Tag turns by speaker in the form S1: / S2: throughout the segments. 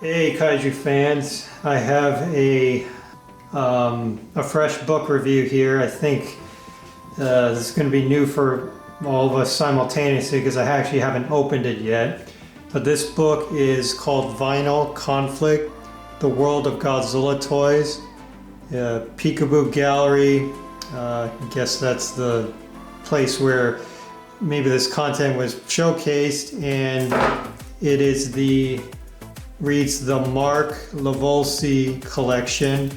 S1: Hey Kaiju fans, I have a fresh book review here. I think this is going to be new for all of us simultaneously because I actually haven't opened it yet. But this book is called Vinyl Conflict, The World of Godzilla Toys. Peekaboo Gallery, I guess that's the place where maybe this content was showcased, and it is reads the Mark Lavolsi collection,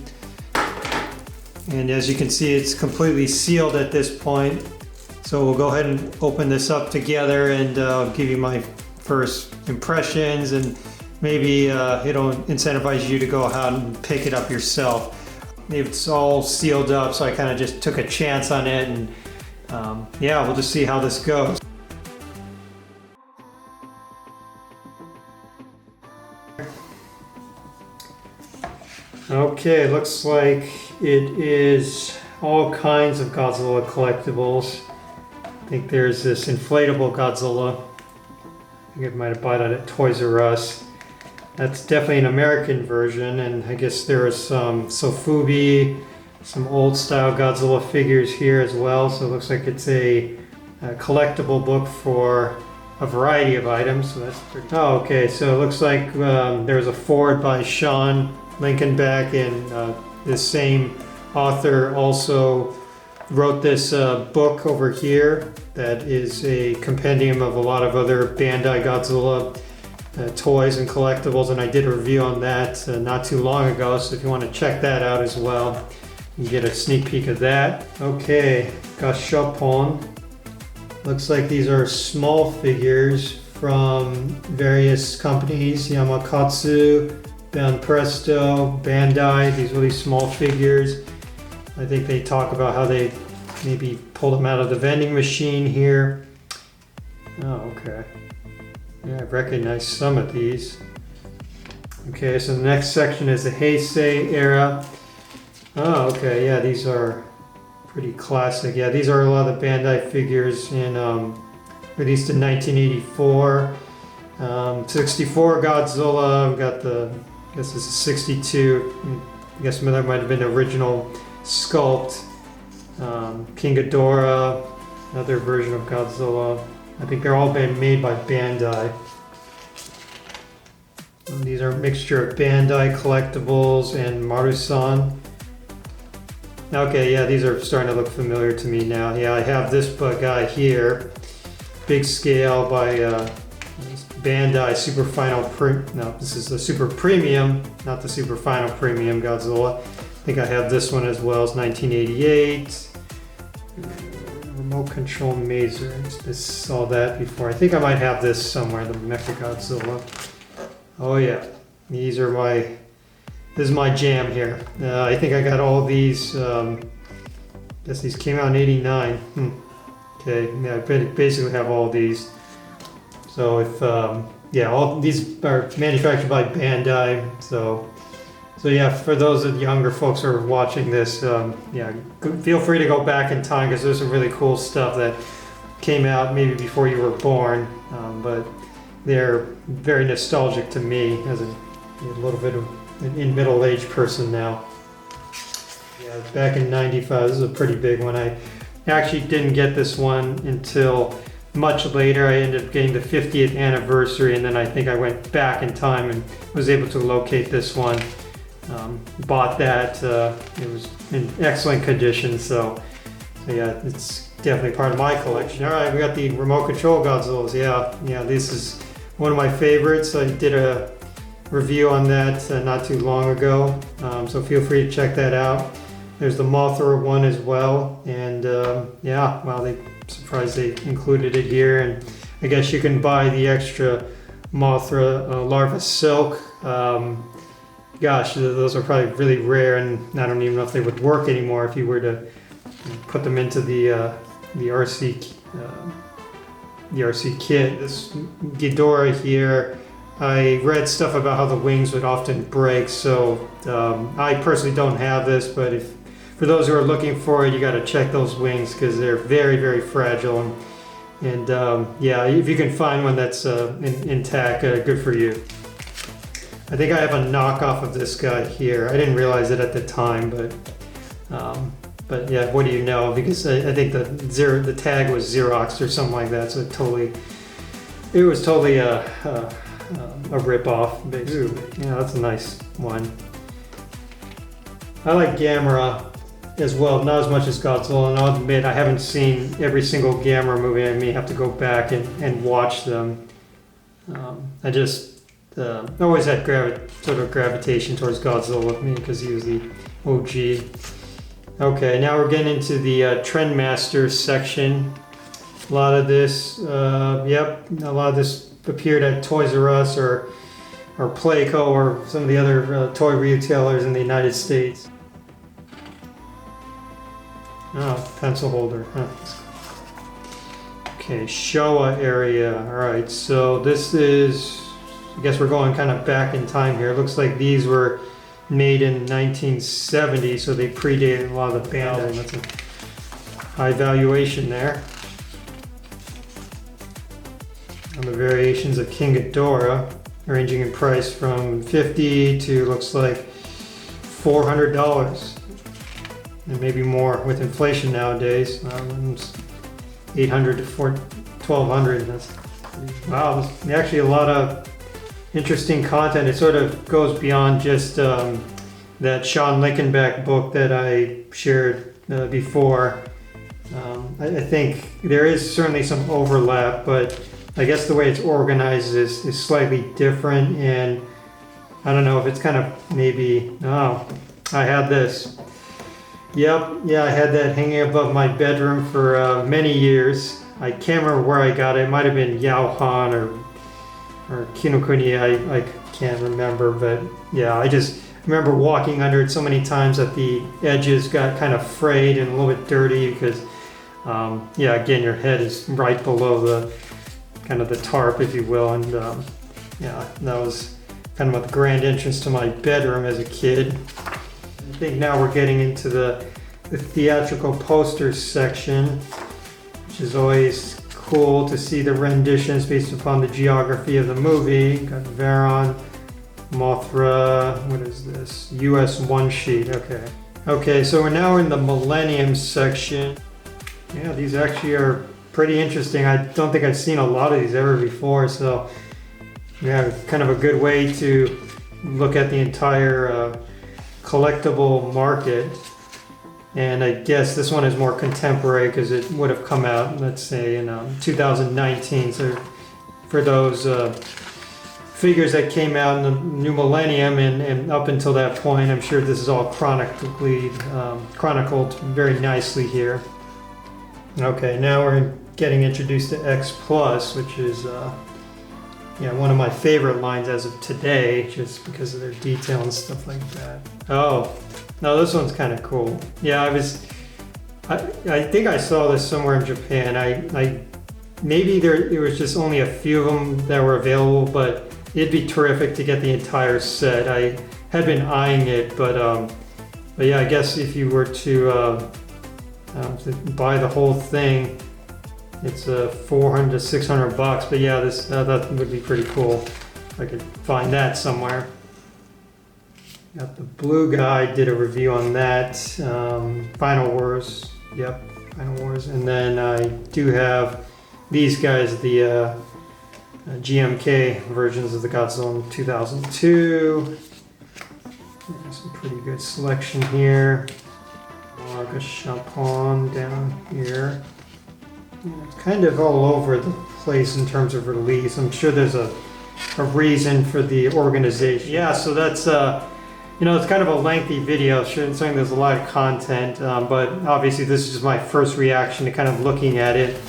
S1: and as you can see it's completely sealed at this point, so we'll go ahead and open this up together and give you my first impressions, and maybe it'll incentivize you to go out and pick it up yourself. It's all sealed up, so I kind of just took a chance on it, and yeah, we'll just see how this goes. Okay, looks like it is all kinds of Godzilla collectibles. I think there's this inflatable Godzilla. I think I might have bought it at Toys R Us. That's definitely an American version, and I guess there are some Sofubi, some old style Godzilla figures here as well. So it looks like it's a collectible book for a variety of items. So that's pretty. Oh, okay. So it looks like there's a foreword by Sean Lincolnback, and this same author also wrote this book over here that is a compendium of a lot of other Bandai Godzilla toys and collectibles, and I did a review on that not too long ago, so if you want to check that out as well, you get a sneak peek of that. Okay, Gashapon. Looks like these are small figures from various companies, Yamakatsu, Banpresto, Bandai, these really small figures. I think they talk about how they maybe pulled them out of the vending machine here. Oh, okay. Yeah, I recognize some of these. Okay, so the next section is the Heisei era. Oh, okay, yeah, these are pretty classic. Yeah, these are a lot of the Bandai figures released in 1984. 64 Godzilla, we've got I guess this is 62. I guess some of that might have been original sculpt. King Ghidorah, another version of Godzilla. I think they're all been made by Bandai. And these are a mixture of Bandai Collectibles and Marusan. Okay, yeah, these are starting to look familiar to me now. Yeah, I have this guy here. Big scale by Bandai Super Final no, this is the Super Premium, not the Super Final Premium Godzilla. I think I have this one as well. It's 1988. Remote control Mazer. I saw that before. I think I might have this somewhere, the Mechagodzilla. Oh yeah, these are this is my jam here. I think I got all these, guess these came out in 89. Okay, yeah, I basically have all these. So if, yeah, all these are manufactured by Bandai, so yeah, for those of younger folks who are watching this, yeah, feel free to go back in time because there's some really cool stuff that came out maybe before you were born, but they're very nostalgic to me as a little bit of an middle-aged person now. Yeah, back in 95, this is a pretty big one. I actually didn't get this one until much later. I ended up getting the 50th anniversary, and then I think I went back in time and was able to locate this one. Bought that. It was in excellent condition, so yeah, it's definitely part of my collection. All right, we got the remote control Godzillas. Yeah, this is one of my favorites. I did a review on that not too long ago, so feel free to check that out. There's the Mothra one as well, and yeah, well, I'm surprised they included it here, and I guess you can buy the extra Mothra Larva Silk. Gosh, those are probably really rare, and I don't even know if they would work anymore if you were to put them into the RC kit. This Ghidorah here, I read stuff about how the wings would often break, so I personally don't have this, but for those who are looking for it, you got to check those wings because they're very, very fragile, and yeah, if you can find one that's intact, good for you. I think I have a knockoff of this guy here. I didn't realize it at the time, but yeah, what do you know? Because I think the tag was Xeroxed or something like that, so it was totally a rip-off, basically. Yeah, that's a nice one. I like Gamera as well, not as much as Godzilla, and I'll admit I haven't seen every single Gamera movie. I may have to go back and watch them. I just always had sort of gravitation towards Godzilla with me because he was the OG. Okay, now we're getting into the Trendmaster section. A lot of this, a lot of this appeared at Toys R Us or Playco or some of the other toy retailers in the United States. Oh, pencil holder. Huh. Okay, Showa area. Alright, so this is, I guess we're going kind of back in time here. It looks like these were made in 1970, so they predated a lot of the Bandai. That's a high valuation there. And the variations of King Ghidorah, ranging in price from $50 to looks like $400, and maybe more with inflation nowadays. $800 to $1,200. That's wow. There's actually a lot of interesting content. It sort of goes beyond just that Sean Lickenback book that I shared before. I think there is certainly some overlap, but I guess the way it's organized is slightly different, and I don't know if it's kind of maybe, oh, I had this. Yep, yeah, I had that hanging above my bedroom for many years. I can't remember where I got it. It might have been Yauhan or Kinokuni, I can't remember, but yeah, I just remember walking under it so many times that the edges got kind of frayed and a little bit dirty because, yeah, again, your head is right below the kind of the tarp, if you will, and yeah, that was kind of a grand entrance to my bedroom as a kid. I think now we're getting into the theatrical posters section, which is always cool to see the renditions based upon the geography of the movie. Got Varon, Mothra, what is this? US 1 sheet, okay. Okay, so we're now in the Millennium section. Yeah, these actually are pretty interesting. I don't think I've seen a lot of these ever before, so yeah, kind of a good way to look at the entire collectible market. And I guess this one is more contemporary because it would have come out, let's say, in 2019. So for those figures that came out in the new millennium and up until that point, I'm sure this is all chronicled very nicely here. Okay, now we're getting introduced to X Plus, which is yeah, one of my favorite lines as of today, just because of their detail and stuff like that. Oh, no, this one's kind of cool. Yeah, I think I saw this somewhere in Japan. Maybe there was just only a few of them that were available, but it'd be terrific to get the entire set. I had been eyeing it, but yeah, I guess if you were to buy the whole thing, it's $400 to $600. But yeah, that would be pretty cool if I could find that somewhere. Got the blue guy, did a review on that. Final Wars, yep, Final Wars. And then I do have these guys, the GMK versions of the Godzilla in 2002. Some pretty good selection here. Marga Chapon down here. It's kind of all over the place in terms of release. I'm sure there's a reason for the organization. Yeah, so that's you know, it's kind of a lengthy video. Saying there's a lot of content, but obviously this is my first reaction to kind of looking at it.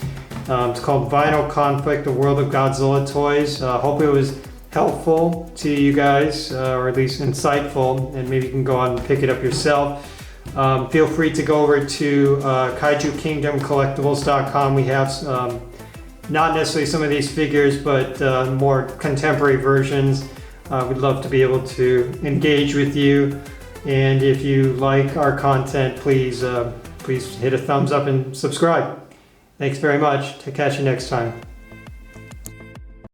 S1: It's called Vinyl Conflict: The World of Godzilla Toys. Hope it was helpful to you guys, or at least insightful, and maybe you can go out and pick it up yourself. Feel free to go over to Kaiju Kingdom Collectibles.com. We have not necessarily some of these figures, but more contemporary versions. We'd love to be able to engage with you. And if you like our content, please hit a thumbs up and subscribe. Thanks very much. To catch you next time.